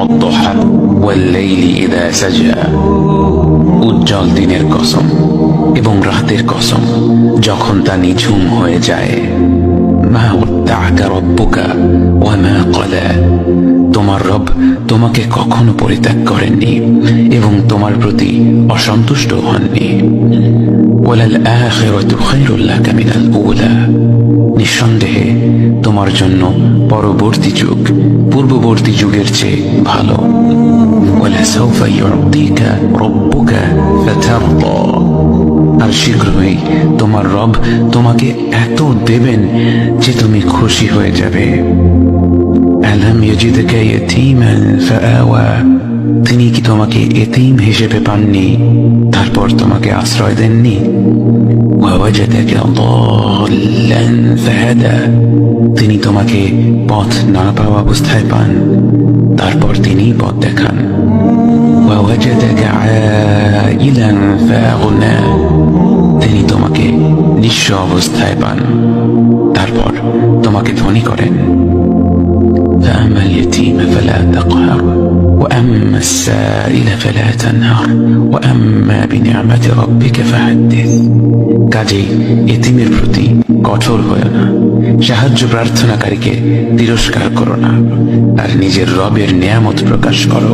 والضحى والليل إذا سجى উজ্জ্বল দিনের কসম এবং রাতের কসম যখন তা নিঝুম হয়ে যায়। মা ওয়াদ্দাআকা রাব্বুকা ওয়া মা ক্বালা, তোমার রব তোমাকে কখনো পরিত্যাগ করেননি এবং তোমার প্রতি অসন্তুষ্ট হননি। ওয়ালাল আখিরাতু খায়রুল লাকা মিনাল উলা, নিঃসন্দেহে তোমার জন্য পরবর্তী যুগ পূর্ববর্তী যুগের চেয়ে ভালো। ওয়ালাসাউফা ইউতিকা রাব্বুকা ফাতারদা, আর শীঘ্রই তোমার রব তোমাকে এত দেবেন যে তুমি খুশি হয়ে যাবে। আলাম ইয়াজিদকা ইয়াতীমান ফাআওয়া, তিনি কি তোমাকে এতিম হিসেবে পাননি তারপর তোমাকে আশ্রয় দেননি? ওয়াওয়াজাদাকা দাল্লান ফাহাদা, তিনি তোমাকে পথ না পাওয়া অবস্থায় পান তারপর তিনিই পথ দেখান। ওয়াওয়াজাদাকা আইলান ফাআগনা, তিনি তোমাকে নিঃস্ব অবস্থায় পান তারপর তোমাকে ধনী করেন। فأما اليتيم فلا تقهر وأما السائل فلا تنهر وأما بنعمة ربك فحدث, কাজেই এতিমের প্রতি কঠোর হয়ো না, সাহায্য প্রার্থনাকারীকে তিরস্কার করো না, আর নিজের রবের নিয়ামত প্রকাশ করো।